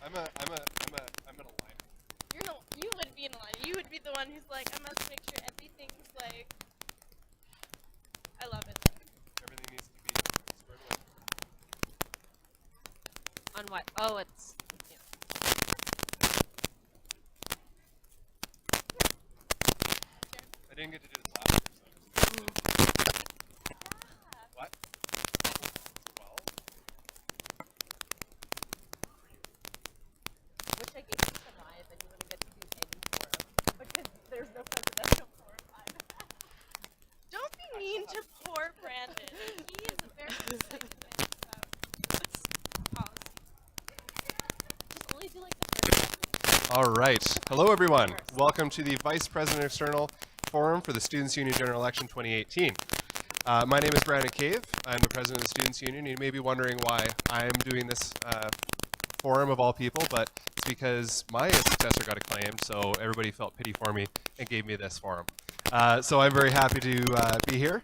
I'm an aligner. You would be an aligner. You would be the one who's like, I must make sure everything's like. I love it. Everything needs to be squared away. On what? Oh, it's. Yeah. I didn't get to do this last year, so what? 12? Wish I gave you some eyes and you wouldn't get to do any forum. Because there's no presidential forum either. Don't be mean to poor Brandon. He is a very excited man about policy. Just only do like the first. All right. Hello, everyone. Welcome to the Vice President External Forum for the Students' Union General Election 2018. My name is Brandon Cave. I'm the President of the Students' Union. You may be wondering why I'm doing this forum of all people, but it's because my successor got acclaimed, so everybody felt pity for me and gave me this forum. So I'm very happy to be here.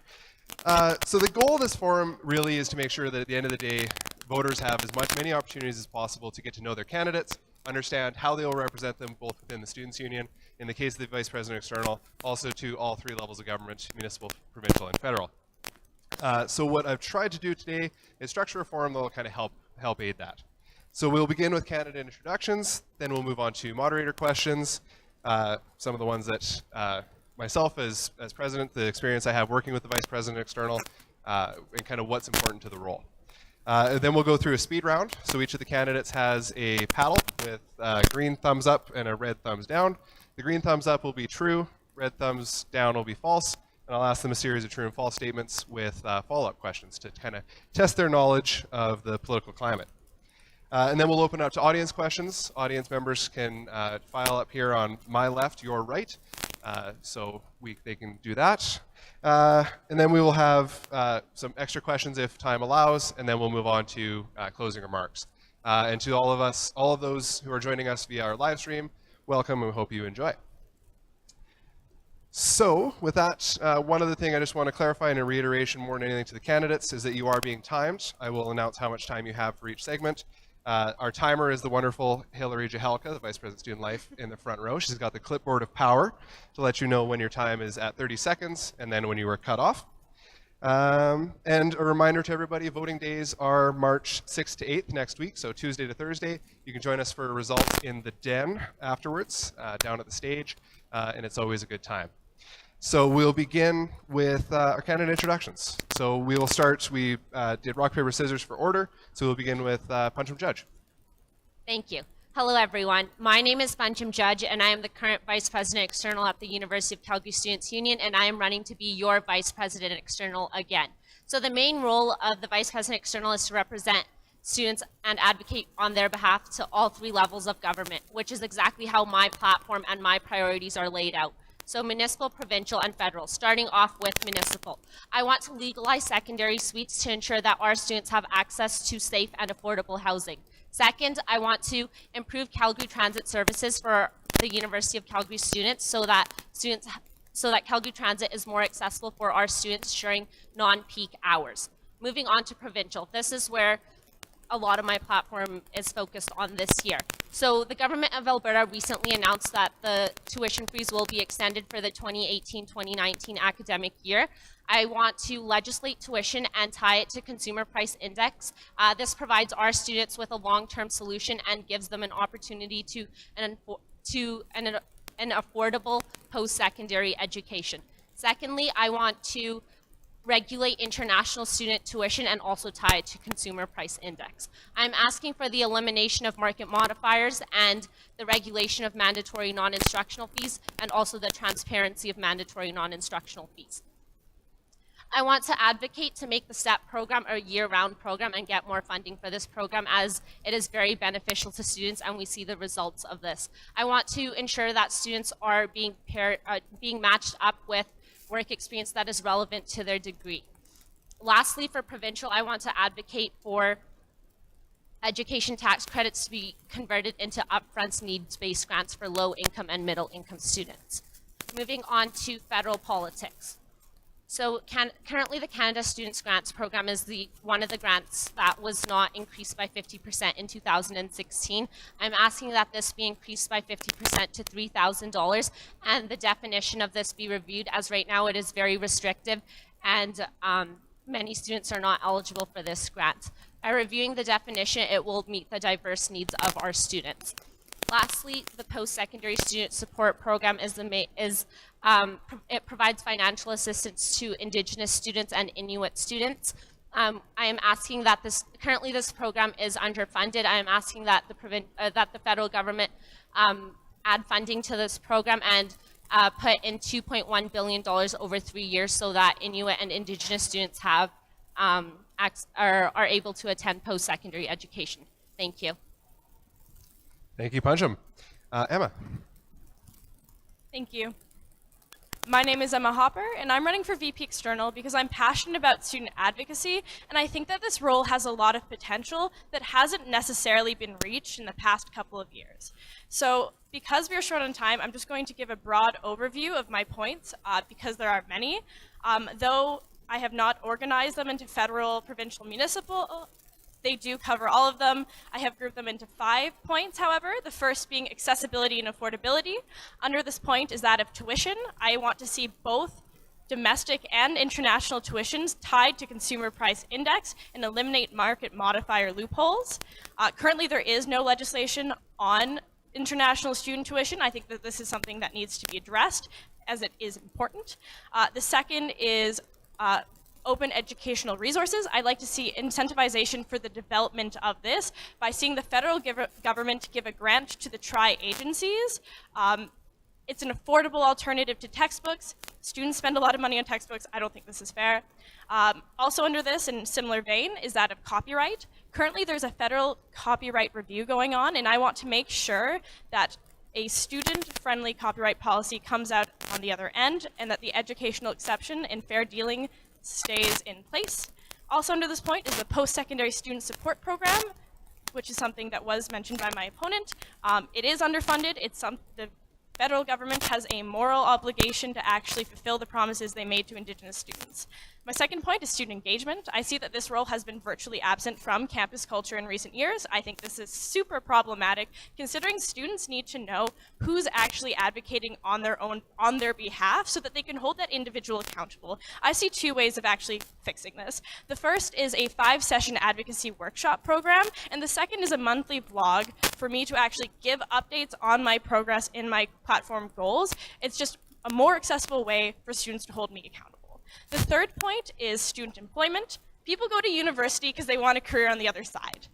So the goal of this forum really is to make sure that at the end of the day, voters have many opportunities as possible to get to know their candidates, understand how they will represent them both within the Students' Union, in the case of the Vice President External, also to all three levels of government, municipal, provincial, and federal. So what I've tried to do today is structure a forum that will kind of help aid that. So we'll begin with candidate introductions, then we'll move on to moderator questions, some of the ones that myself as president, the experience I have working with the Vice President External, and kind of what's important to the role. Then we'll go through a speed round. So each of the candidates has a paddle with green thumbs up and a red thumbs down. The green thumbs up will be true, red thumbs down will be false, and I'll ask them a series of true and false statements with follow-up questions to kind of test their knowledge of the political climate. And then we'll open up to audience questions. Audience members can file up here on my left, your right, so they can do that. And then we will have some extra questions if time allows, and then we'll move on to closing remarks. And to all of those who are joining us via our live stream, welcome, and we hope you enjoy. So with that, one other thing I just want to clarify in a reiteration more than anything to the candidates is that you are being timed. I will announce how much time you have for each segment. Our timer is the wonderful Hillary Jahelka, the Vice President of Student Life, in the front row. She's got the clipboard of power to let you know when your time is at 30 seconds and then when you were cut off. And a reminder to everybody, voting days are March 6th to 8th next week, so Tuesday to Thursday. You can join us for results in the den afterwards, down at the stage, and it's always a good time. So we'll begin with our candidate introductions. So we will start, we did rock, paper, scissors for order, so we'll begin with Pancham Judge. Thank you. Hello, everyone. My name is Pancham Judge, and I am the current Vice President External at the University of Calgary Students' Union, and I am running to be your Vice President External again. So the main role of the Vice President External is to represent students and advocate on their behalf to all three levels of government, which is exactly how my platform and my priorities are laid out. So municipal, provincial, and federal, starting off with municipal. I want to legalize secondary suites to ensure that our students have access to safe and affordable housing. Second, I want to improve Calgary Transit services for the University of Calgary students so that Calgary Transit is more accessible for our students during non-peak hours. Moving on to provincial. This is where a lot of my platform is focused on this year. So the government of Alberta recently announced that the tuition freeze will be extended for the 2018-2019 academic year. I want to legislate tuition and tie it to consumer price index. This provides our students with a long-term solution and gives them an opportunity to an affordable post-secondary education. Secondly, I want to regulate international student tuition and also tie it to consumer price index. I'm asking for the elimination of market modifiers and the regulation of mandatory non-instructional fees and also the transparency of mandatory non-instructional fees. I want to advocate to make the STEP program a year-round program and get more funding for this program as it is very beneficial to students and we see the results of this. I want to ensure that students are being matched up with work experience that is relevant to their degree. Lastly, for provincial, I want to advocate for education tax credits to be converted into upfront needs-based grants for low-income and middle-income students. Moving on to federal politics. So currently the Canada Students Grants Program is one of the grants that was not increased by 50% in 2016. I'm asking that this be increased by 50% to $3,000 and the definition of this be reviewed, as right now it is very restrictive and many students are not eligible for this grant. By reviewing the definition, it will meet the diverse needs of our students. Lastly, the post-secondary student support program it provides financial assistance to Indigenous students and Inuit students. I am asking that currently this program is underfunded. I am asking that the federal government add funding to this program and put in $2.1 billion over 3 years so that Inuit and Indigenous students are able to attend post-secondary education. Thank you. Thank you, Pancham. Emma. Thank you. My name is Emma Hopper, and I'm running for VP External because I'm passionate about student advocacy, and I think that this role has a lot of potential that hasn't necessarily been reached in the past couple of years. So because we're short on time, I'm just going to give a broad overview of my points because there are many. Though I have not organized them into federal, provincial, municipal, they do cover all of them. I have grouped them into 5 points, however, the first being accessibility and affordability. Under this point is that of tuition. I want to see both domestic and international tuitions tied to consumer price index and eliminate market modifier loopholes. Currently, there is no legislation on international student tuition. I think that this is something that needs to be addressed as it is important. The second is open educational resources. I'd like to see incentivization for the development of this by seeing the federal government give a grant to the tri-agencies. It's an affordable alternative to textbooks. Students spend a lot of money on textbooks. I don't think this is fair. Also under this, in similar vein, is that of copyright. Currently, there's a federal copyright review going on, and I want to make sure that a student-friendly copyright policy comes out on the other end, and that the educational exception and fair dealing stays in place. Also under this point is the post-secondary student support program, which is something that was mentioned by my opponent. It is underfunded. The federal government has a moral obligation to actually fulfill the promises they made to Indigenous students. My second point is student engagement. I see that this role has been virtually absent from campus culture in recent years. I think this is super problematic, considering students need to know who's actually advocating on their behalf so that they can hold that individual accountable. I see 2 ways of actually fixing this. The first is a 5-session advocacy workshop program, and the second is a monthly vlog for me to actually give updates on my progress in my platform goals. It's just a more accessible way for students to hold me accountable. The third point is student employment. People go to university because they want a career on the other side.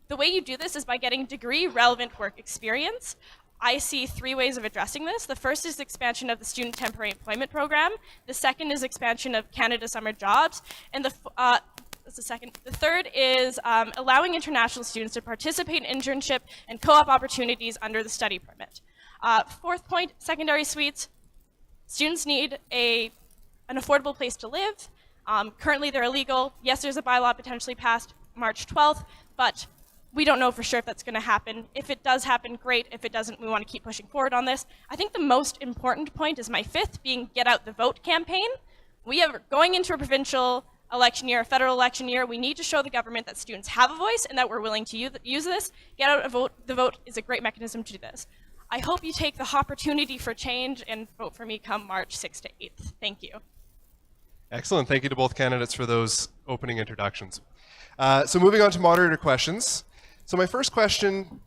The way you do this is by getting degree-relevant work experience. I see 3 ways of addressing this. The first is expansion of the Student Temporary Employment Program. The second is expansion of Canada Summer Jobs. And that's the second. The third is allowing international students to participate in internship and co-op opportunities under the study permit. Fourth point, secondary suites. Students need an affordable place to live. Currently, they're illegal. Yes, there's a bylaw potentially passed March 12th, but we don't know for sure if that's going to happen. If it does happen, great. If it doesn't, we want to keep pushing forward on this. I think the most important point is my 5th, being Get Out the Vote campaign. We are going into a provincial election year, a federal election year. We need to show the government that students have a voice and that we're willing to use this. Get Out the Vote is a great mechanism to do this. I hope you take the opportunity for change and vote for me come March 6th to 8th. Thank you. Excellent. Thank you to both candidates for those opening introductions. So moving on to moderator questions. So my first question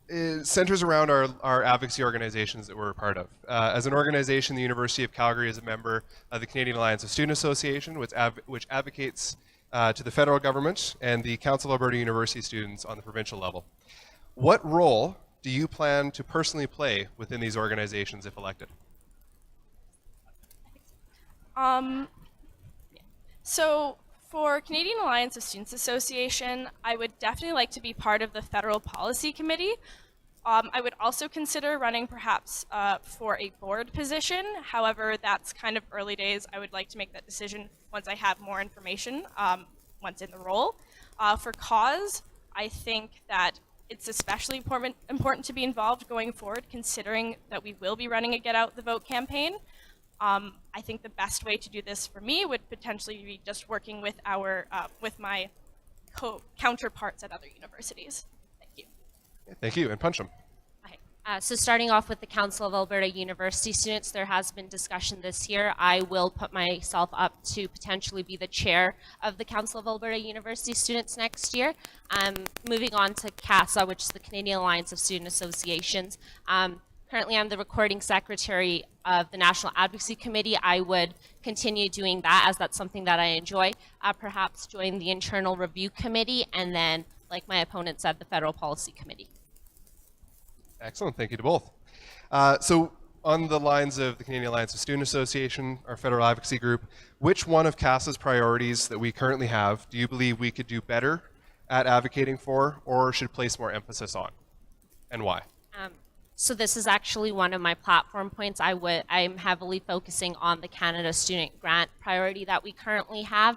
centers around our advocacy organizations that we're a part of. As an organization, the University of Calgary is a member of the Canadian Alliance of Student Association, which advocates to the federal government and the Council of Alberta University students on the provincial level. What role do you plan to personally play within these organizations if elected? So for Canadian Alliance of Students Association, I would definitely like to be part of the Federal Policy Committee. I would also consider running perhaps for a board position. However, that's kind of early days. I would like to make that decision once I have more information, once in the role. For cause, I think that it's especially important to be involved going forward, considering that we will be running a Get Out the Vote campaign. I think the best way to do this for me would potentially be just working with with my counterparts at other universities. Thank you. Thank you, and Puncham. Okay. So starting off with the Council of Alberta University Students, there has been discussion this year. I will put myself up to potentially be the chair of the Council of Alberta University Students next year. Moving on to CASA, which is the Canadian Alliance of Student Associations. Currently, I'm the recording secretary of the National Advocacy Committee. I would continue doing that as that's something that I enjoy. Perhaps join the Internal Review Committee, and then, like my opponent said, the Federal Policy Committee. Excellent, thank you to both. So on the lines of the Canadian Alliance of Student Association, our federal advocacy group, which one of CASA's priorities that we currently have do you believe we could do better at advocating for, or should place more emphasis on, and why? So this is actually one of my platform points. I'm heavily focusing on the Canada Student Grant priority that we currently have.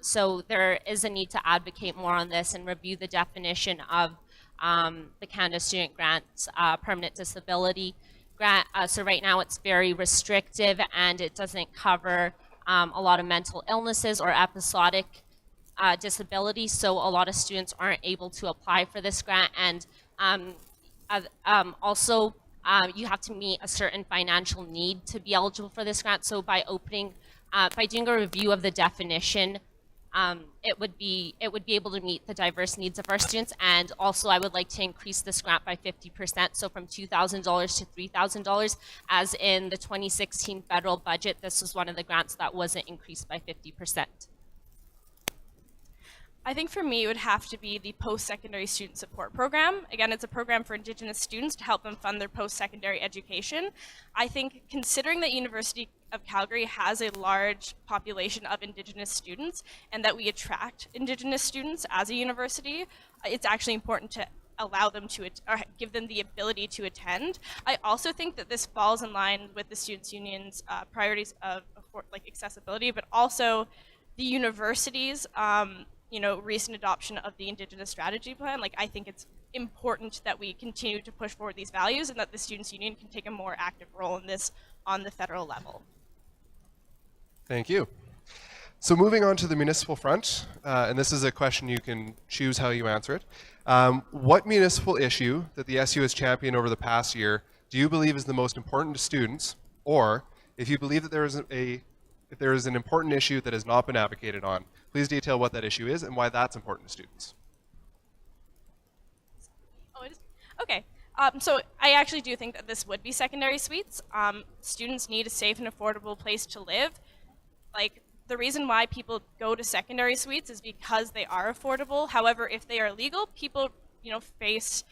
So there is a need to advocate more on this and review the definition of the Canada Student Grant's permanent disability grant. So right now it's very restrictive and it doesn't cover a lot of mental illnesses or episodic disability. So a lot of students aren't able to apply for this grant, and also, you have to meet a certain financial need to be eligible for this grant. So by doing a review of the definition, it would be able to meet the diverse needs of our students. And also, I would like to increase this grant by 50%, so from $2,000 to $3,000. As in the 2016 federal budget, this was one of the grants that wasn't increased by 50%. I think for me, it would have to be the post-secondary student support program. Again, it's a program for Indigenous students to help them fund their post-secondary education. I think considering that University of Calgary has a large population of Indigenous students and that we attract Indigenous students as a university, it's actually important to allow them to, or give them the ability to attend. I also think that this falls in line with the Students' Union's priorities of like accessibility, but also the university's recent adoption of the Indigenous Strategy Plan. Like, I think it's important that we continue to push forward these values and that the Students' Union can take a more active role in this on the federal level. Thank you. So moving on to the municipal front, and this is a question you can choose how you answer it. What municipal issue that the SU has championed over the past year do you believe is the most important to students? Or if you believe that there is an important issue that has not been advocated on, please detail what that issue is and why that's important to students. Oh, it is? Okay. So I actually do think that this would be secondary suites. Students need a safe and affordable place to live. Like, the reason why people go to secondary suites is because they are affordable. However, if they are legal, people, face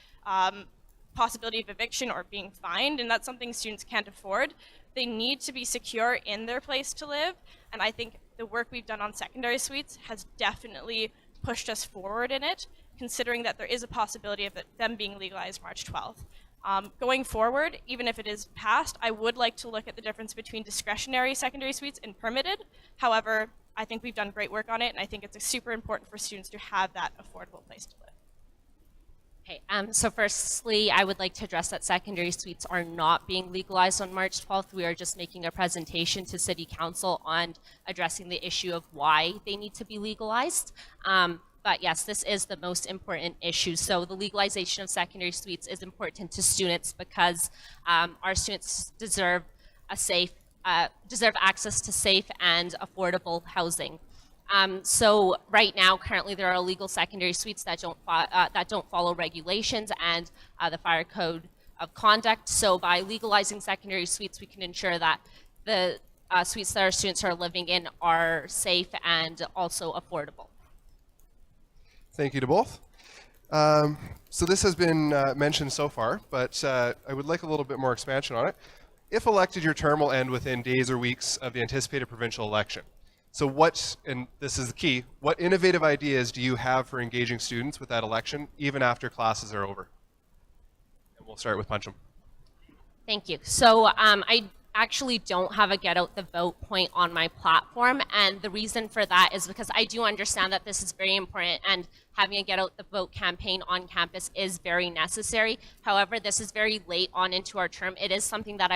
possibility of eviction or being fined, and that's something students can't afford. They need to be secure in their place to live, and I think the work we've done on secondary suites has definitely pushed us forward in it, considering that there is a possibility of them being legalized March 12th. Going forward, even if it is passed, I would like to look at the difference between discretionary secondary suites and permitted. However, I think we've done great work on it, and I think it's super important for students to have that affordable place to live. Okay, so firstly, I would like to address that secondary suites are not being legalized on March 12th. We are just making a presentation to City Council on addressing the issue of why they need to be legalized. But yes, this is the most important issue. So the legalization of secondary suites is important to students because our students deserve access to safe and affordable housing. So right now, currently, there are illegal secondary suites that don't follow regulations and the Fire Code of Conduct. So by legalizing secondary suites, we can ensure that the suites that our students are living in are safe and also affordable. Thank you to both. So this has been mentioned so far, but I would like a little bit more expansion on it. If elected, your term will end within days or weeks of the anticipated provincial election. So what, and this is the key, what innovative ideas do you have for engaging students with that election, even after classes are over? And we'll start with Puncham. Thank you. So I actually don't have a get out the vote point on my platform, and the reason for that is because I do understand that this is very important and having a get out the vote campaign on campus is very necessary. However, this is very late on into our term. It is something that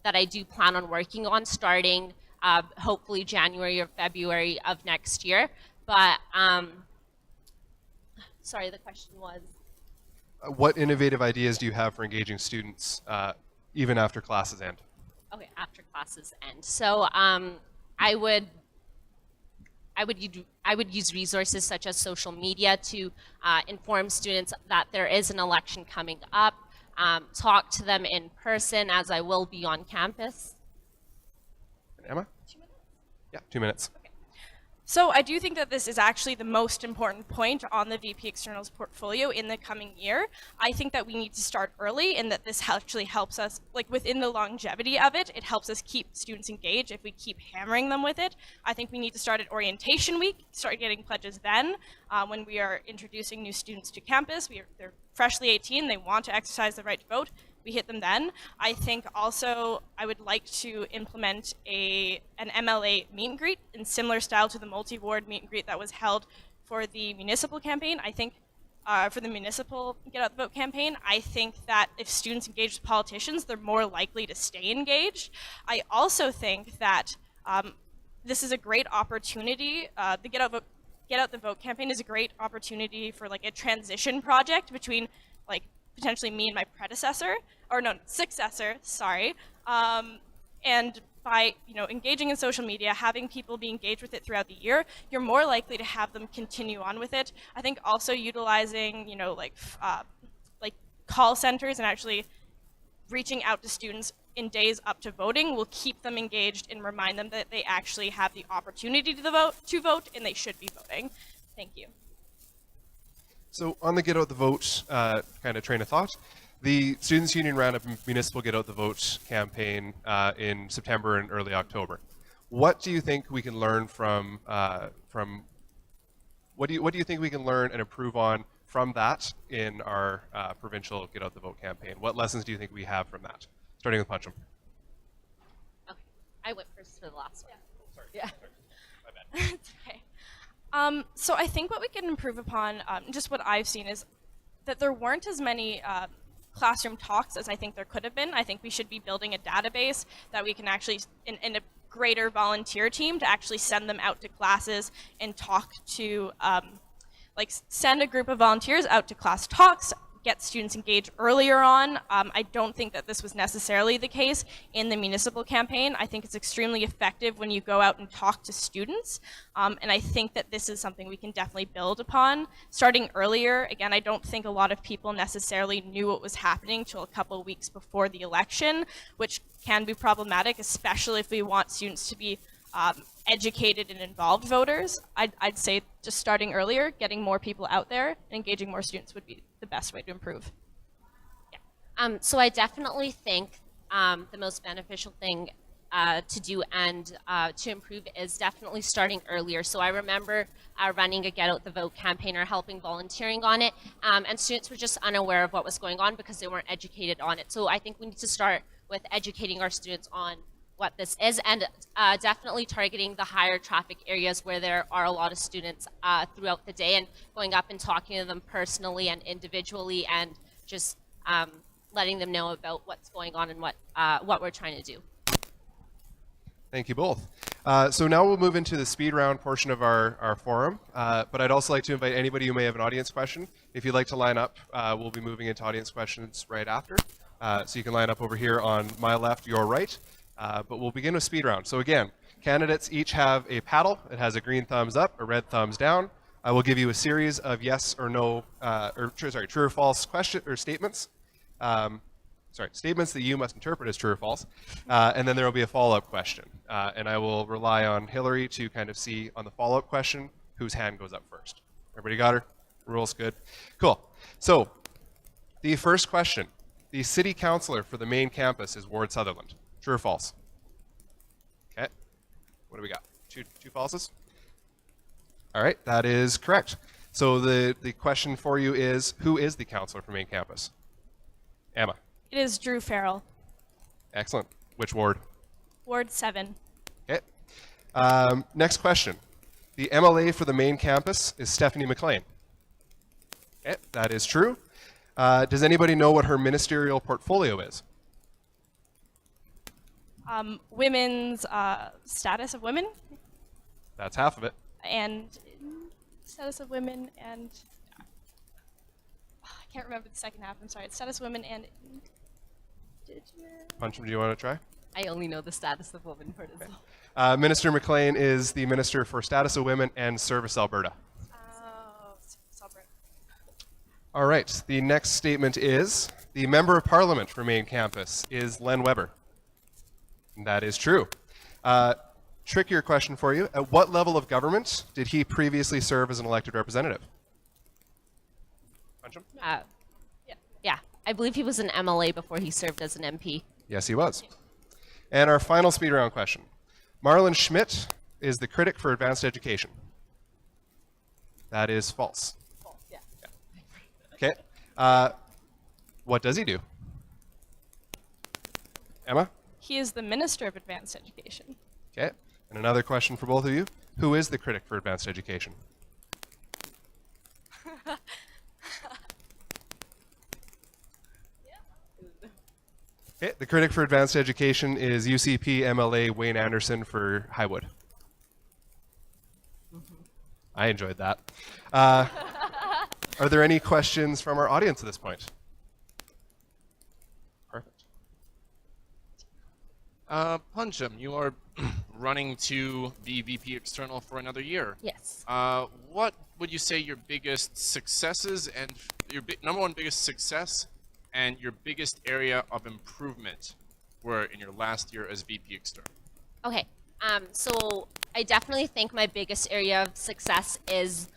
that I do plan on working on starting hopefully January or February of next year. But sorry, the question was? What innovative ideas do you have for engaging students even after classes end? Okay, after classes end. So I would use resources such as social media to inform students that there is an election coming up, talk to them in person as I will be on campus. Emma? 2 minutes. Yeah, 2 minutes. So I do think that this is actually the most important point on the VP Externals portfolio in the coming year. I think that we need to start early and that this actually helps us, like within the longevity of it, it helps us keep students engaged if we keep hammering them with it. I think we need to start at orientation week, start getting pledges then when we are introducing new students to campus. They're freshly 18, they want to exercise the right to vote. We hit them then. I think also I would like to implement an MLA meet and greet in similar style to the multi-ward meet and greet that was held for the municipal campaign. I think for the municipal Get Out the Vote campaign, I think that if students engage with politicians, they're more likely to stay engaged. I also think that this is a great opportunity. The Get Out the Vote campaign is a great opportunity for like a transition project between like potentially me and my successor, sorry. And by engaging in social media, having people be engaged with it throughout the year, you're more likely to have them continue on with it. I think also utilizing like call centers and actually reaching out to students in days up to voting will keep them engaged and remind them that they actually have the opportunity to vote and they should be voting. Thank you. So on the Get Out the Vote kind of train of thought, the Students' Union ran a municipal Get Out the Vote campaign in September and early October. What do you think we can learn from what do you think we can learn and improve on from that in our provincial Get Out the Vote campaign? What lessons do you think we have from that? Starting with Puncham. Okay, I went first for the last one. Sorry. Yeah. My bad. It's okay. So I think what we can improve upon, just what I've seen, is that there weren't as many classroom talks as I think there could have been. I think we should be building a database that we can actually, in a greater volunteer team, to actually send them out to classes and talk to, send a group of volunteers out to class talks, get students engaged earlier on. I don't think that this was necessarily the case in the municipal campaign. I think it's extremely effective when you go out and talk to students. And I think that this is something we can definitely build upon. Starting earlier, again, I don't think a lot of people necessarily knew what was happening till a couple of weeks before the election, which can be problematic, especially if we want students to be educated and involved voters. I'd say just starting earlier, getting more people out there, and engaging more students would be the best way to improve. Yeah. So I definitely think the most beneficial thing to do and to improve is definitely starting earlier. So I remember running a Get Out the Vote campaign or helping volunteering on it, and students were just unaware of what was going on because they weren't educated on it. So I think we need to start with educating our students on what this is, and definitely targeting the higher traffic areas where there are a lot of students throughout the day, and going up and talking to them personally and individually, and just letting them know about what's going on and what we're trying to do. Thank you both. So now we'll move into the speed round portion of our forum, but I'd also like to invite anybody who may have an audience question. If you'd like to line up, we'll be moving into audience questions right after. So you can line up over here on my left, your right. But we'll begin with speed round. So again, candidates each have a paddle. It has a green thumbs up, a red thumbs down. I will give you a series of yes or no, true or false question or statements. Statements that you must interpret as true or false. And then there will be a follow-up question. And I will rely on Hillary to kind of see on the follow-up question whose hand goes up first. Everybody got her? Rules good? Cool. So the first question. The city councillor for the main campus is Ward Sutherland. True or false? Okay. What do we got? Two falses? All right, that is correct. So the question for you is, who is the counselor for main campus? Emma. It is Drew Farrell. Excellent. Which ward? Ward 7. Okay. Next question. The MLA for the main campus is Stephanie McLean. Okay, that is true. Does anybody know what her ministerial portfolio is? women's status of women, That's half of it. and status of women, and I can't remember the second half. I'm sorry. It's status of women and indigenous. Puncham, do you want to try? I only know the status of women part as well. Minister McLean is the Minister for Status of Women and Service Alberta. Oh, Alberta. All right, the next statement is, the Member of Parliament for Main Campus is Len Weber. And that is true. Trickier question for you. At what level of government did he previously serve as an elected representative? Puncham? Yeah, I believe he was an MLA before he served as an MP. Yes, he was. And our final speed round question. Marlon Schmidt is the critic for advanced education. That is false. Yeah. Okay. What does he do? Emma? He is the Minister of Advanced Education. Okay. And another question for both of you. Who is the critic for advanced education? Okay. The critic for advanced education is UCP MLA Wayne Anderson for Highwood. I enjoyed that. Are there any questions from our audience at this point? Perfect. Puncham, you are running to be VP External for another year. Yes. What would you say your biggest successes and your number one biggest success and your biggest area of improvement were in your last year as VP External? Okay. So I definitely think my biggest area of success is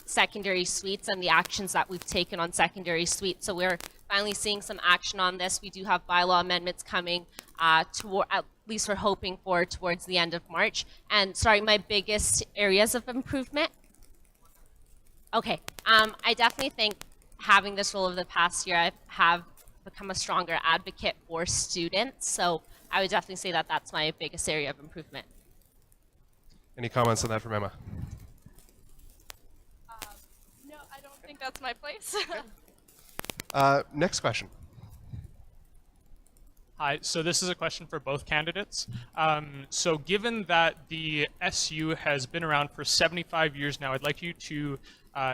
secondary suites and the actions that we've taken on secondary suites. So we're finally seeing some action on this. We do have bylaw amendments coming at least we're hoping for towards the end of March. And sorry, my biggest areas of improvement. Okay. I definitely think having this role over the past year, I have become a stronger advocate for students. So I would definitely say that that's my biggest area of improvement. Any comments on that from Emma? No, I don't think that's my place. Next question. Hi, so this is a question for both candidates. So given that the SU has been around for 75 years now, I'd like you to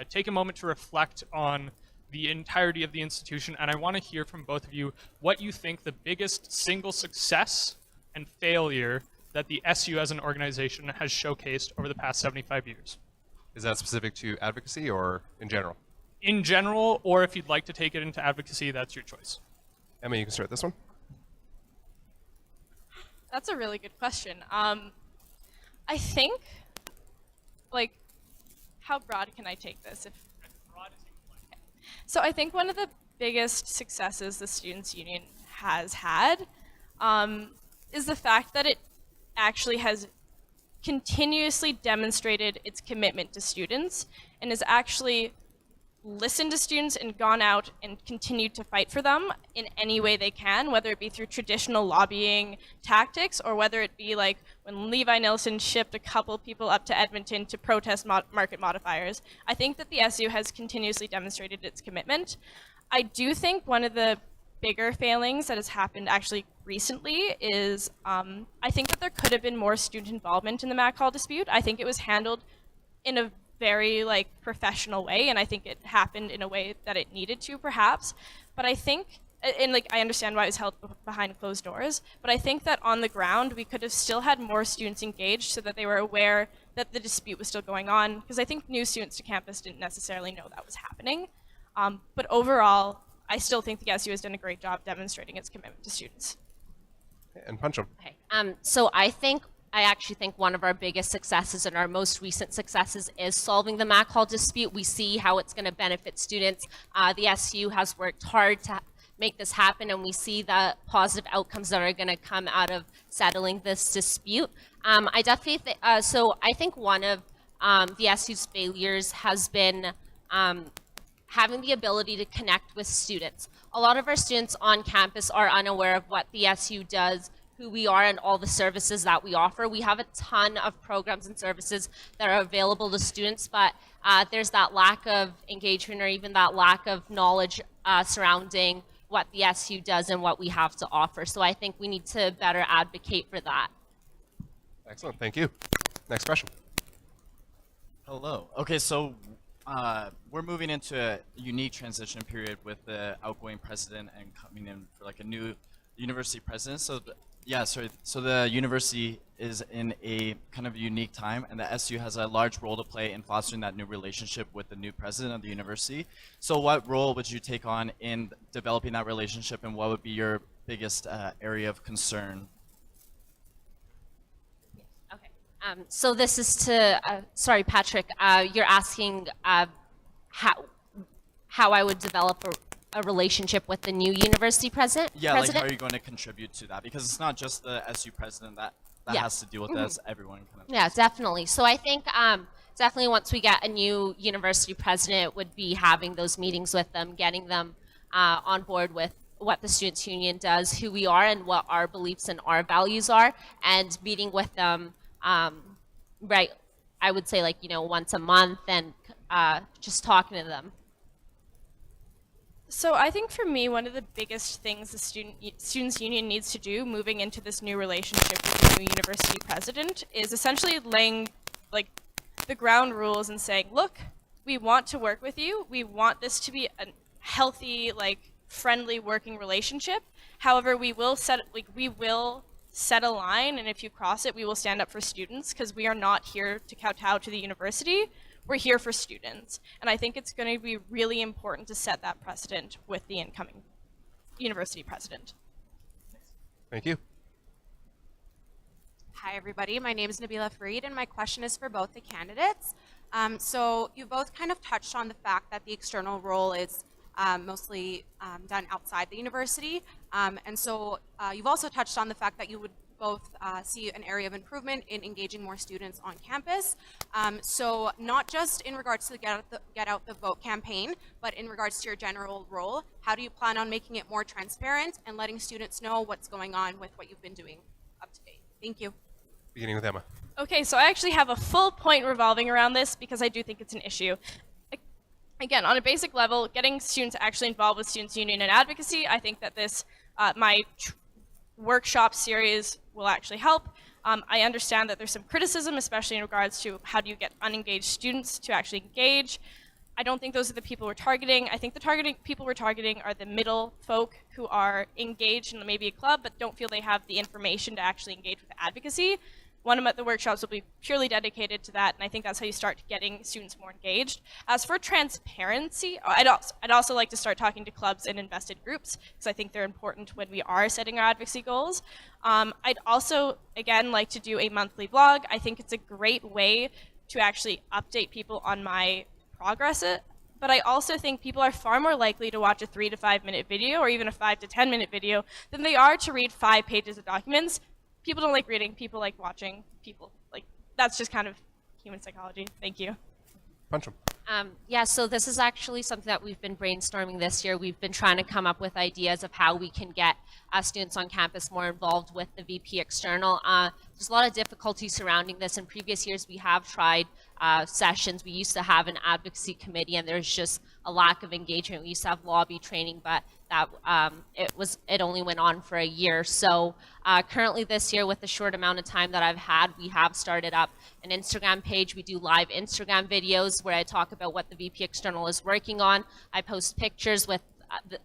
take a moment to reflect on the entirety of the institution, and I want to hear from both of you what you think the biggest single success and failure that the SU as an organization has showcased over the past 75 years. Is that specific to advocacy or in general? In general, or if you'd like to take it into advocacy, that's your choice. Emma, you can start this one. That's a really good question. I think, like, how broad can I take this? So I think one of the biggest successes the Students' Union has had is the fact that it actually has continuously demonstrated its commitment to students and has actually listened to students and gone out and continued to fight for them in any way they can, whether it be through traditional lobbying tactics or whether it be like when Levi Nelson shipped a couple people up to Edmonton to protest market modifiers. I think that the SU has continuously demonstrated its commitment. I do think one of the bigger failings that has happened actually recently is I think that there could have been more student involvement in the Mac Hall dispute. I think it was handled in a very professional way, and I think it happened in a way that it needed to, perhaps. But I think, and I understand why it was held behind closed doors, but I think that on the ground we could have still had more students engaged so that they were aware that the dispute was still going on, because I think new students to campus didn't necessarily know that was happening. But overall, I still think the SU has done a great job demonstrating its commitment to students. And Puncham. Okay. So I actually think one of our biggest successes and our most recent successes is solving the Mac Hall dispute. We see how it's going to benefit students. The SU has worked hard to make this happen, and we see the positive outcomes that are going to come out of settling this dispute. I definitely think, so I think one of the SU's failures has been having the ability to connect with students. A lot of our students on campus are unaware of what the SU does, who we are, and all the services that we offer. We have a ton of programs and services that are available to students, but there's that lack of engagement or even that lack of knowledge surrounding what the SU does and what we have to offer. So I think we need to better advocate for that. Excellent. Thank you. Next question. Hello. Okay, so we're moving into a unique transition period with the outgoing president and coming in for like a new university president. So so the university is in a kind of unique time, and the SU has a large role to play in fostering that new relationship with the new president of the university. So what role would you take on in developing that relationship, and what would be your biggest area of concern? Okay. So this is to, sorry, Patrick, you're asking how I would develop a relationship with the new university president? Yeah, like how are you going to contribute to that? Because it's not just the SU president that Yeah. has to deal with this, everyone kind of. Yeah, definitely. So I think definitely once we get a new university president, would be having those meetings with them, getting them on board with what the Students' Union does, who we are, and what our beliefs and our values are, and meeting with them, right, I would say like, once a month, and just talking to them. So I think for me, one of the biggest things the Students' Union needs to do moving into this new relationship with the new university president is essentially laying like the ground rules and saying, look, we want to work with you. We want this to be a healthy, like friendly working relationship. However, we will set a line, and if you cross it, we will stand up for students, because we are not here to kowtow to the university. We're here for students. And I think it's going to be really important to set that precedent with the incoming university president. Thank you. Hi, everybody. My name is Nabila Fareed, and my question is for both the candidates. So you both kind of touched on the fact that the external role is mostly done outside the university. And so you've also touched on the fact that you would both see an area of improvement in engaging more students on campus. So not just in regards to the Get Out the Vote campaign, but in regards to your general role, how do you plan on making it more transparent and letting students know what's going on with what you've been doing up to date? Thank you. Beginning with Emma. Okay, so I actually have a full point revolving around this, because I do think it's an issue. Again, on a basic level, getting students actually involved with Students' Union and advocacy, I think that this, workshop series will actually help. I understand that there's some criticism, especially in regards to how do you get unengaged students to actually engage. I don't think those are the people we're targeting. I think the people we're targeting are the middle folk who are engaged in maybe a club, but don't feel they have the information to actually engage with advocacy. One of the workshops will be purely dedicated to that, and I think that's how you start getting students more engaged. As for transparency, I'd also like to start talking to clubs and invested groups, because I think they're important when we are setting our advocacy goals. I'd also, again, like to do a monthly vlog. I think it's a great way to actually update people on my progress. But I also think people are far more likely to watch a 3 to 5 minute video, or even a 5 to 10 minute video, than they are to read 5 pages of documents. People don't like reading, people like watching. That's just kind of human psychology. Thank you. Punch 'em. Yeah, so this is actually something that we've been brainstorming this year. We've been trying to come up with ideas of how we can get students on campus more involved with the VP External. There's a lot of difficulty surrounding this. In previous years, we have tried sessions. We used to have an advocacy committee, and there's just a lack of engagement. We used to have lobby training, but that it only went on for a year. So currently this year, with the short amount of time that I've had, we have started up an Instagram page. We do live Instagram videos where I talk about what the VP External is working on. I post pictures with the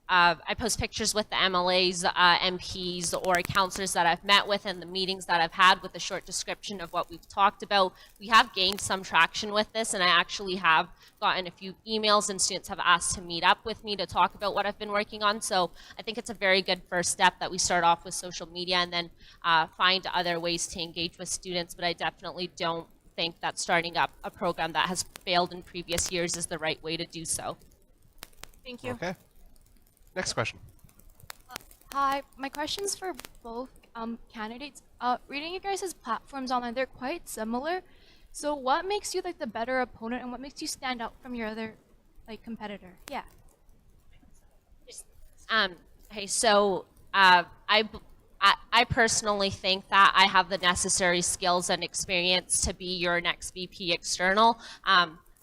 MLAs, MPs, or counselors that I've met with, and the meetings that I've had, with a short description of what we've talked about. We have gained some traction with this, and I actually have gotten a few emails, and students have asked to meet up with me to talk about what I've been working on. So I think it's a very good first step that we start off with social media and then find other ways to engage with students. But I definitely don't think that starting up a program that has failed in previous years is the right way to do so. Thank you. Okay. Next question. Hi, my question's for both candidates. Reading your guys' platforms online, they're quite similar. So what makes you like the better opponent, and what makes you stand out from your other competitor? Yeah. Okay, so I personally think that I have the necessary skills and experience to be your next VP External.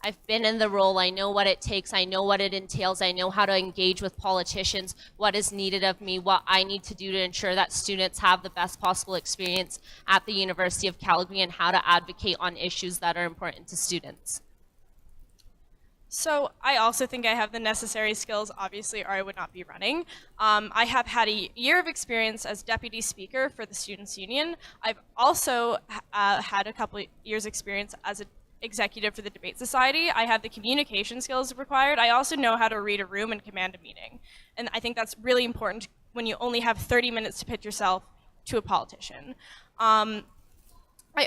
I've been in the role. I know what it takes. I know what it entails. I know how to engage with politicians, what is needed of me, what I need to do to ensure that students have the best possible experience at the University of Calgary, and how to advocate on issues that are important to students. So I also think I have the necessary skills, obviously, or I would not be running. I have had a year of experience as deputy speaker for the Students' Union. I've also had a couple of years experience as an executive for the Debate Society. I have the communication skills required. I also know how to read a room and command a meeting. And I think that's really important when you only have 30 minutes to pitch yourself to a politician. I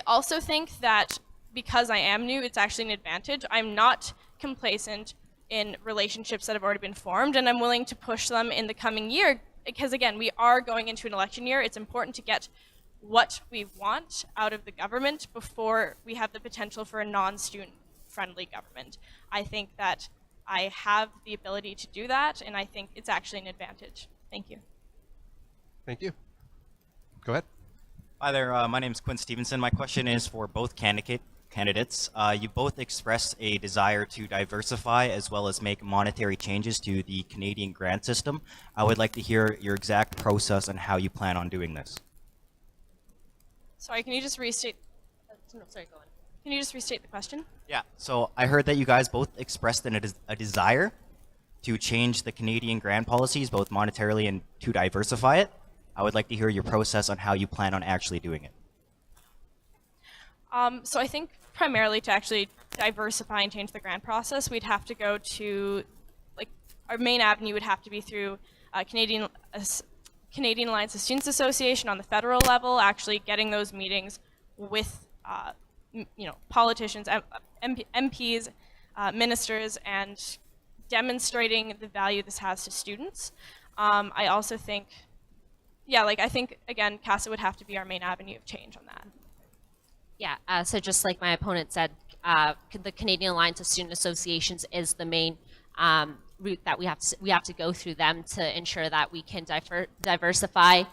also think that because I am new, it's actually an advantage. I'm not complacent in relationships that have already been formed, and I'm willing to push them in the coming year, because again, we are going into an election year. It's important to get what we want out of the government before we have the potential for a non-student friendly government. I think that I have the ability to do that, and I think it's actually an advantage. Thank you. Thank you. Go ahead. Hi there, my name is Quinn Stevenson. My question is for both candidates. You both expressed a desire to diversify as well as make monetary changes to the Canadian grant system. I would like to hear your exact process and how you plan on doing this. Sorry, can you just restate? No, sorry, go on. Can you just restate the question? Yeah, so I heard that you guys both expressed a desire to change the Canadian grant policies, both monetarily and to diversify it. I would like to hear your process on how you plan on actually doing it. So I think primarily to actually diversify and change the grant process, we'd have to go to, like, our main avenue would have to be through Canadian Alliance of Students Association on the federal level, actually getting those meetings with, politicians, MPs, ministers, and demonstrating the value this has to students. I also think, I think, again, CASA would have to be our main avenue of change on that. Yeah, so just like my opponent said, the Canadian Alliance of Student Associations is the main route that we have to go through them to ensure that we can diversify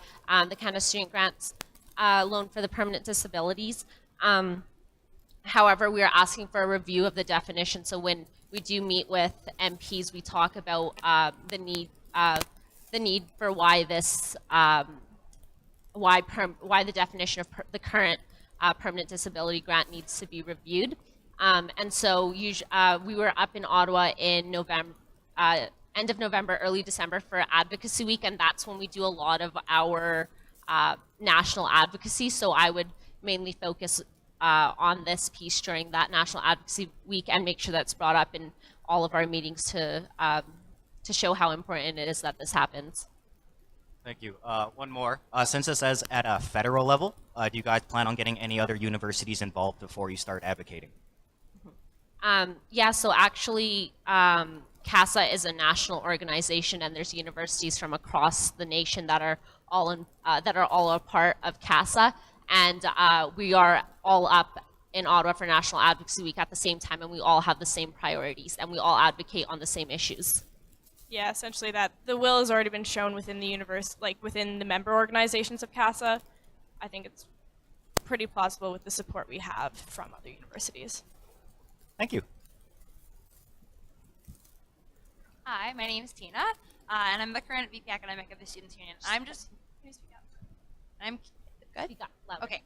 the kind of student grants loan for the permanent disabilities. However, we are asking for a review of the definition. So when we do meet with MPs, we talk about the need for why this why the definition of the current permanent disability grant needs to be reviewed. And so we were up in Ottawa in November, end of November, early December for Advocacy Week, and that's when we do a lot of our national advocacy. So I would mainly focus on this piece during that National Advocacy Week and make sure that's brought up in all of our meetings to show how important it is that this happens. Thank you. One more. Since this is at a federal level, do you guys plan on getting any other universities involved before you start advocating? Yeah, so actually, CASA is a national organization, and there's universities from across the nation that are all a part of CASA, and we are all up in Ottawa for National Advocacy Week at the same time, and we all have the same priorities, and we all advocate on the same issues. Yeah, essentially that. The will has already been shown within the universe, like within the member organizations of CASA. I think it's pretty plausible with the support we have from other universities. Thank you. Hi, my name is Tina, and I'm the current VP Academic of the Students' Union. Can you speak up? I'm good? Okay.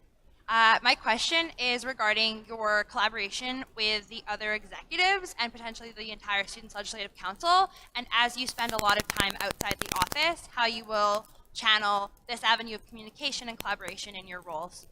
My question is regarding your collaboration with the other executives and potentially the entire Students' Legislative Council, and as you spend a lot of time outside the office, how you will channel this avenue of communication and collaboration in your roles.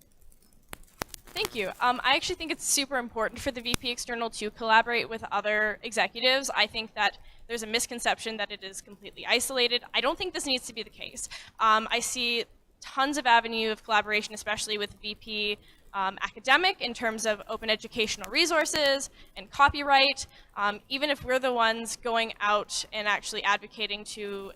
Thank you. I actually think it's super important for the VP External to collaborate with other executives. I think that there's a misconception that it is completely isolated. I don't think this needs to be the case. I see tons of avenue of collaboration, especially with VP academic in terms of open educational resources and copyright. Even if we're the ones going out and actually advocating to,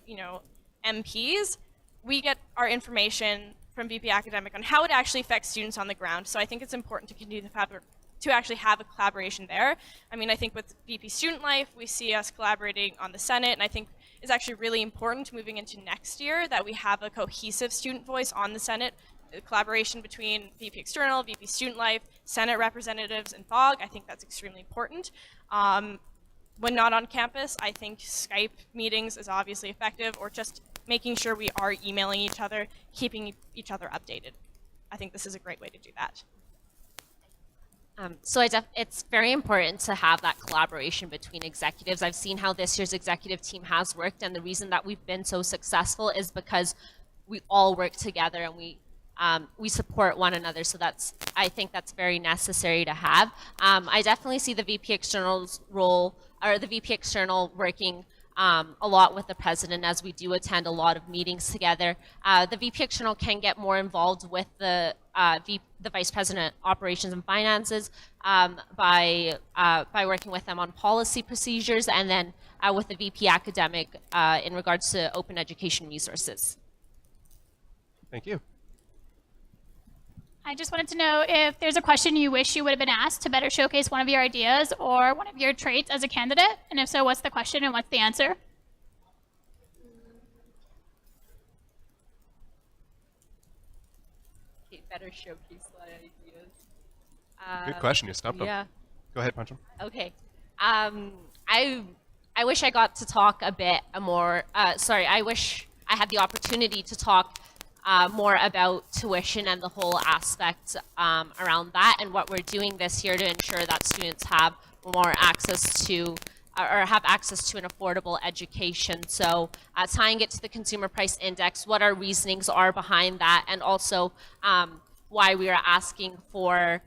MPs, we get our information from VP Academic on how it actually affects students on the ground. So I think it's important to continue to actually have a collaboration there. I mean, I think with VP Student Life, we see us collaborating on the Senate, and I think it's actually really important moving into next year that we have a cohesive student voice on the Senate collaboration between VP External, VP Student Life, Senate representatives, and FOG. I think that's extremely important. When not on campus, I think Skype meetings is obviously effective, or just making sure we are emailing each other, keeping each other updated. I think this is a great way to do that. It's very important to have that collaboration between executives. I've seen how this year's executive team has worked, and the reason that we've been so successful is because we all work together and we support one another. So I think that's very necessary to have. I definitely see the VP External's role, or the VP External working a lot with the president, as we do attend a lot of meetings together. The VP External can get more involved with the Vice President Operations and Finances by working with them on policy procedures, and then with the VP Academic in regards to open education resources. Thank you. I just wanted to know if there's a question you wish you would have been asked to better showcase one of your ideas or one of your traits as a candidate, and if so, what's the question and what's the answer? Okay, better showcase my ideas. Good question. You stumped them. Yeah. Go ahead, punch them. Okay. I wish I got to talk a bit more. I wish I had the opportunity to talk more about tuition and the whole aspect around that, and what we're doing this year to ensure that students have more access to, or have access to, an affordable education. So tying it to the Consumer Price Index, what our reasonings are behind that, and also why we are asking for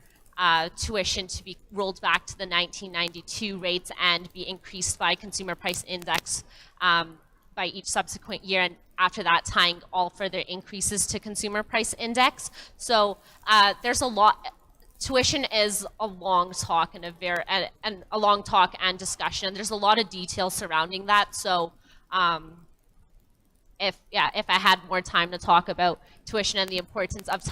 tuition to be rolled back to the 1992 rates and be increased by Consumer Price Index by each subsequent year, and after that tying all further increases to Consumer Price Index. So there's a lot. Tuition is a long talk and a long talk and discussion, and there's a lot of details surrounding that. So if I had more time to talk about tuition and the importance of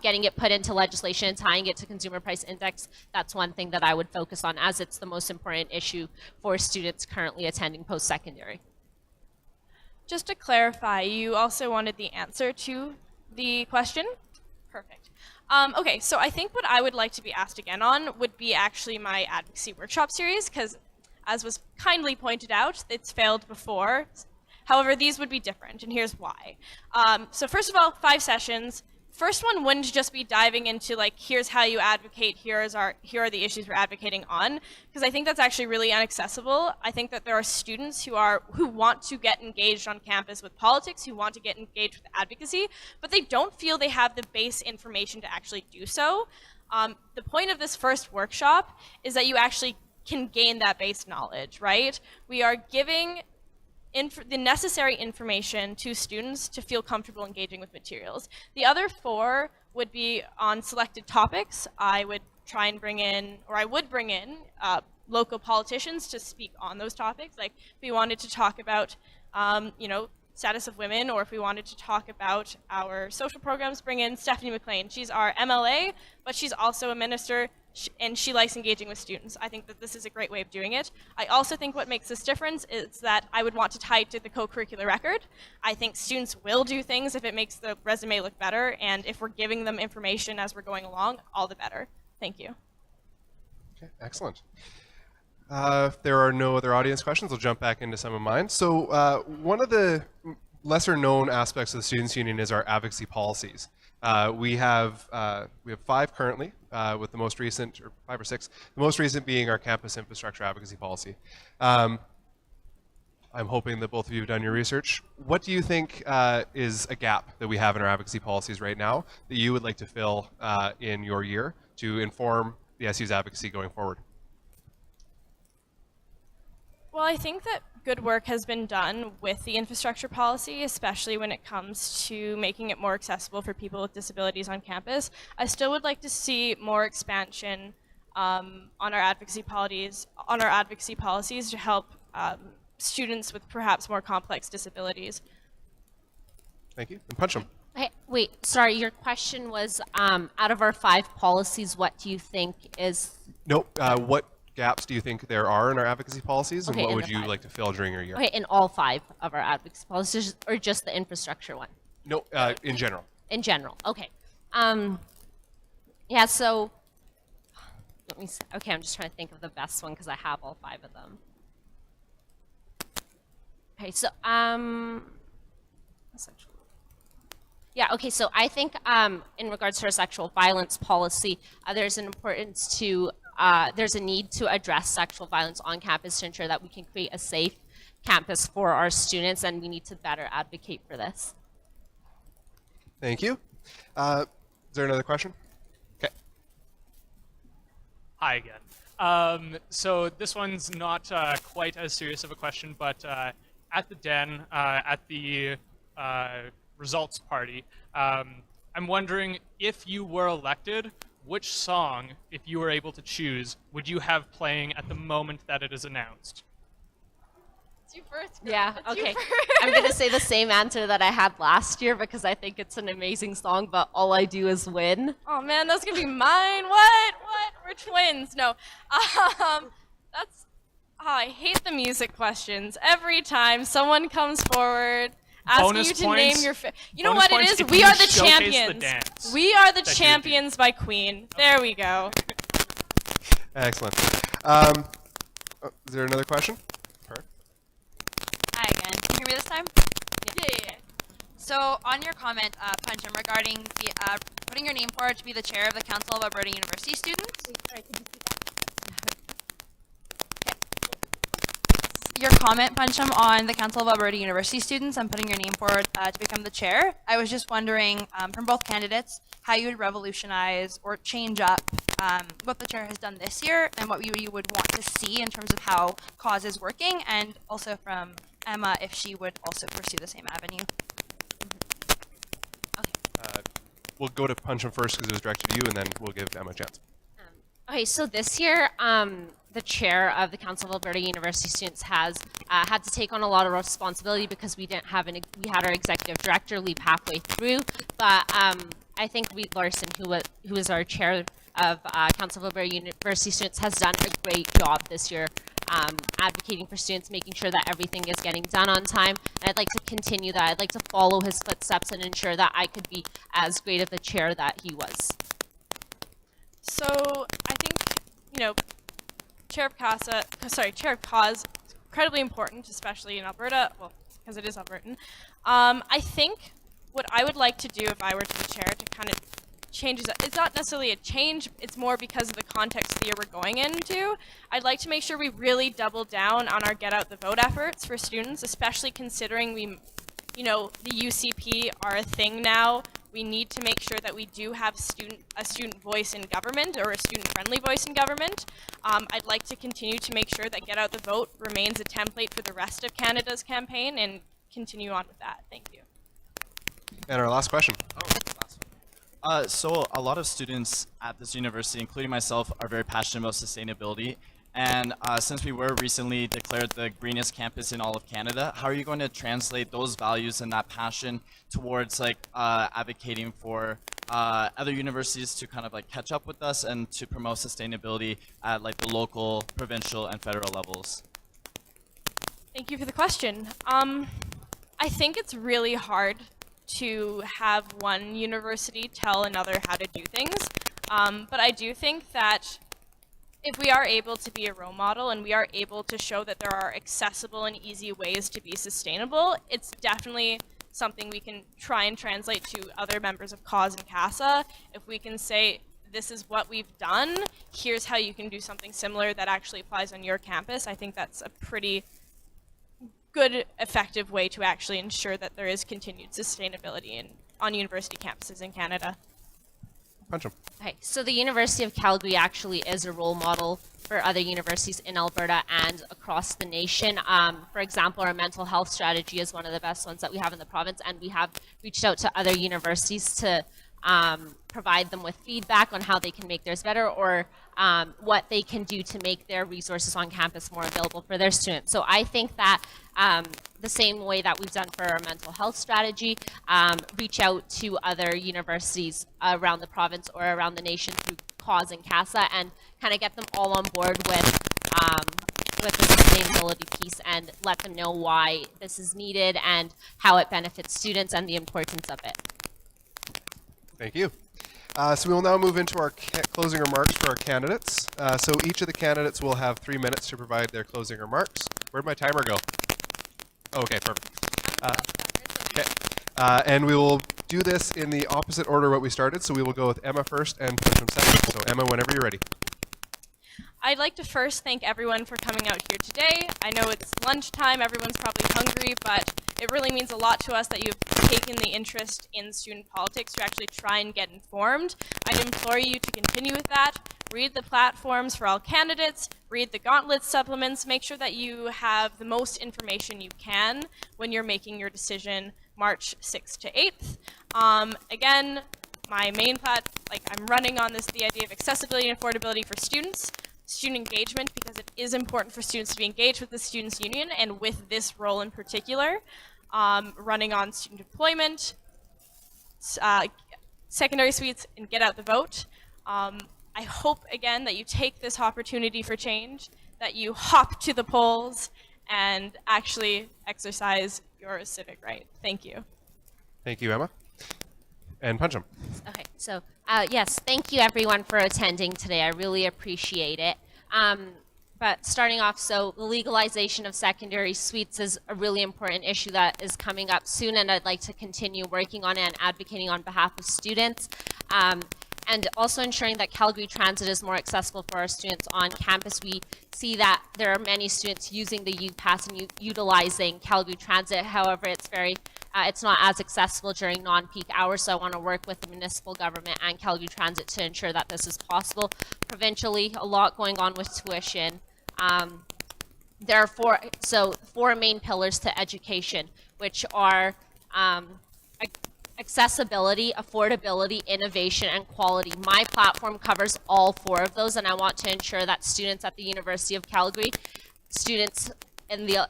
getting it put into legislation and tying it to Consumer Price Index, that's one thing that I would focus on, as it's the most important issue for students currently attending post-secondary. Just to clarify, you also wanted the answer to the question? Perfect. Okay, so I think what I would like to be asked again on would be actually my advocacy workshop series, because as was kindly pointed out, it's failed before. However, these would be different, and here's why. So first of all, 5 sessions. First one wouldn't just be diving into, like, here's how you advocate, here are the issues we're advocating on, because I think that's actually really inaccessible. I think that there are students who want to get engaged on campus with politics, who want to get engaged with advocacy, but they don't feel they have the base information to actually do so. The point of this first workshop is that you actually can gain that base knowledge, right? We are giving the necessary information to students to feel comfortable engaging with materials. The other 4 would be on selected topics. I would try and bring in local politicians to speak on those topics. Like if we wanted to talk about, status of women, or if we wanted to talk about our social programs, bring in Stephanie McLean. She's our MLA, but she's also a minister, and she likes engaging with students. I think that this is a great way of doing it. I also think what makes this difference is that I would want to tie it to the co-curricular record. I think students will do things if it makes the resume look better, and if we're giving them information as we're going along, all the better. Thank you. Okay, excellent. If there are no other audience questions, I'll jump back into some of mine. So one of the lesser known aspects of the Students' Union is our advocacy policies. We have 5 currently, with the most recent, or 5 or 6, the most recent being our campus infrastructure advocacy policy. I'm hoping that both of you have done your research. What do you think is a gap that we have in our advocacy policies right now that you would like to fill in your year to inform the SU's advocacy going forward? Well, I think that good work has been done with the infrastructure policy, especially when it comes to making it more accessible for people with disabilities on campus. I still would like to see more expansion on our advocacy policies to help students with perhaps more complex disabilities. Thank you. And punch them. Hey, wait, sorry, your question was, out of our 5 policies, what do you think is... No, what gaps do you think there are in our advocacy policies, and Okay, what in would the you 5. like to fill during your year? Okay, in all 5 of our advocacy policies, or just the infrastructure one? No, in general. In general, okay. Yeah, so let me see. Okay, I'm just trying to think of the best one because I have all 5 of them. Okay, so yeah, okay, so I think in regards to our sexual violence policy, there's an importance to there's a need to address sexual violence on campus to ensure that we can create a safe campus for our students, and we need to better advocate for this. Thank you. Is there another question? Okay. Hi again. So this one's not quite as serious of a question, but at the Den, at the results party, I'm wondering if you were elected, which song, if you were able to choose, would you have playing at the moment that it is announced? It's you first. Yeah, It's you okay. first. I'm going to say the same answer that I had last year because I think it's an amazing song, but all I do is win. Oh man, that's gonna be mine. What? We're twins. No. That's. Oh, I hate the music questions. Every time someone comes forward asking Bonus you to points- name your. You know bonus what it points is? if We you are the showcase the champions. dance We are the that you do. champions by Queen. There we go. Excellent. Is there another question? Perfect. Hi again. Can you hear me this time? Yeah. So on your comment, Pancham, regarding the, putting your name forward to be the chair of the Council of Alberta University Students. Your comment, Pancham, on the Council of Alberta University Students and putting your name forward to become the chair. I was just wondering from both candidates how you would revolutionize or change up what the chair has done this year and what you would want to see in terms of how cause is working, and also from Emma if she would also pursue the same avenue. We'll go to Puncham first because it was directed to you, and then we'll give Emma a chance. Okay, so this year, the chair of the Council of Alberta University Students has had to take on a lot of responsibility because we didn't have we had our executive director leave halfway through. But I think Reed Larson, who is our chair of Council of Alberta University Students, has done a great job this year advocating for students, making sure that everything is getting done on time. And I'd like to continue that. I'd like to follow his footsteps and ensure that I could be as great of a chair that he was. So I think, Chair of Cause is incredibly important, especially in Alberta, well, because it is Albertan. I think what I would like to do if I were to be chair to kind of change it's not necessarily a change, it's more because of the context of the year we're going into. I'd like to make sure we really double down on our get out the vote efforts for students, especially considering the UCP are a thing now. We need to make sure that we do have a student voice in government, or a student-friendly voice in government. I'd like to continue to make sure that Get Out the Vote remains a template for the rest of Canada's campaign, and continue on with that. Thank you. And our last question. So a lot of students at this university, including myself, are very passionate about sustainability. And since we were recently declared the greenest campus in all of Canada, how are you going to translate those values and that passion towards advocating for other universities to kind of catch up with us and to promote sustainability at the local, provincial, and federal levels? Thank you for the question. I think it's really hard to have one university tell another how to do things, but I do think that if we are able to be a role model and we are able to show that there are accessible and easy ways to be sustainable, it's definitely something we can try and translate to other members of CAUSE and CASA. If we can say, this is what we've done, here's how you can do something similar that actually applies on your campus, I think that's a pretty good, effective way to actually ensure that there is continued sustainability on university campuses in Canada. Puncham. Okay, so the University of Calgary actually is a role model for other universities in Alberta and across the nation. For example, our mental health strategy is one of the best ones that we have in the province, and we have reached out to other universities to provide them with feedback on how they can make theirs better, or what they can do to make their resources on campus more available for their students. So I think that the same way that we've done for our mental health strategy, reach out to other universities around the province or around the nation through CAUSE and CASA, and kind of get them all on board with the sustainability piece, and let them know why this is needed and how it benefits students and the importance of it. Thank you. So we will now move into our closing remarks for our candidates. So each of the candidates will have 3 minutes to provide their closing remarks. Where'd my timer go? Oh, okay, perfect. Okay. And we will do this in the opposite order what we started. So we will go with Emma first and Puncham second. So Emma, whenever you're ready. I'd like to first thank everyone for coming out here today. I know it's lunchtime, everyone's probably hungry, but it really means a lot to us that you've taken the interest in student politics to actually try and get informed. I'd implore you to continue with that. Read the platforms for all candidates, read the gauntlet supplements, make sure that you have the most information you can when you're making your decision March 6th to 8th. Again, my main I'm running on the idea of accessibility and affordability for students. Student engagement, because it is important for students to be engaged with the Students' Union and with this role in particular. Running on student employment, secondary suites, and get out the vote. I hope, again, that you take this opportunity for change, that you hop to the polls, and actually exercise your civic right. Thank you. Thank you, Emma. And Puncham. Okay, so yes, thank you everyone for attending today. I really appreciate it. But starting off, so the legalization of secondary suites is a really important issue that is coming up soon, and I'd like to continue working on it and advocating on behalf of students. And also ensuring that Calgary Transit is more accessible for our students on campus. We see that there are many students using the U-Pass and utilizing Calgary Transit. However, it's not as accessible during non-peak hours, so I want to work with the municipal government and Calgary Transit to ensure that this is possible. Provincially, a lot going on with tuition. There are four main pillars to education, which are accessibility, affordability, innovation, and quality. My platform covers all four of those, and I want to ensure that students at the University of Calgary, students in the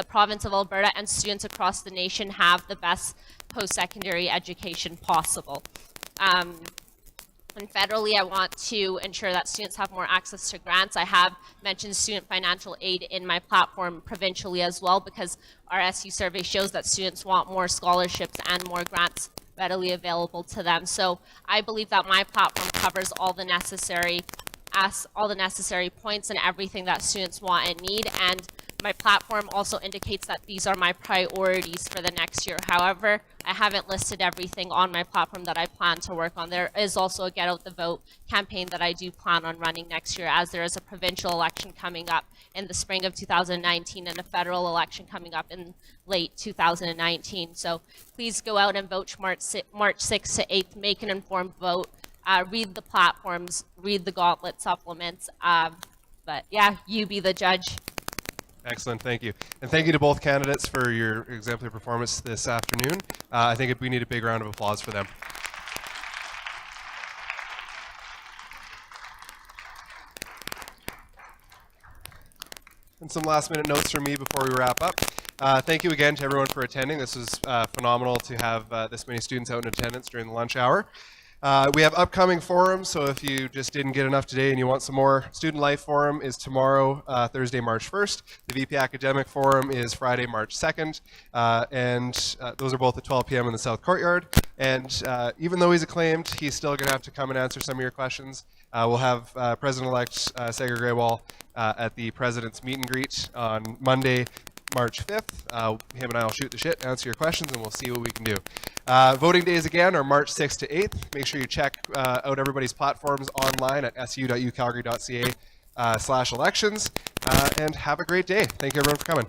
province of Alberta, and students across the nation have the best post-secondary education possible. And federally, I want to ensure that students have more access to grants. I have mentioned student financial aid in my platform provincially as well, because our SU survey shows that students want more scholarships and more grants readily available to them. So I believe that my platform covers all the necessary points and everything that students want and need. And my platform also indicates that these are my priorities for the next year. However, I haven't listed everything on my platform that I plan to work on. There is also a Get Out the Vote campaign that I do plan on running next year, as there is a provincial election coming up in the spring of 2019 and a federal election coming up in late 2019. So please go out and vote March 6th to 8th. Make an informed vote. Read the platforms. Read the gauntlet supplements. But yeah, you be the judge. Excellent, thank you. And thank you to both candidates for your exemplary performance this afternoon. I think we need a big round of applause for them. And some last minute notes from me before we wrap up. Thank you again to everyone for attending. This was phenomenal to have this many students out in attendance during the lunch hour. We have upcoming forums, so if you just didn't get enough today and you want some more, Student Life Forum is tomorrow, Thursday, March 1st. The VP Academic Forum is Friday, March 2nd. And those are both at 12 p.m. in the South Courtyard. And even though he's acclaimed, he's still going to have to come and answer some of your questions. We'll have President-elect Sagar Grewal at the President's Meet and Greet on Monday, March 5th. Him and I will shoot the shit, answer your questions, and we'll see what we can do. Voting days again are March 6th to 8th. Make sure you check out everybody's platforms online at su.ucalgary.ca/elections. And have a great day. Thank you everyone for coming.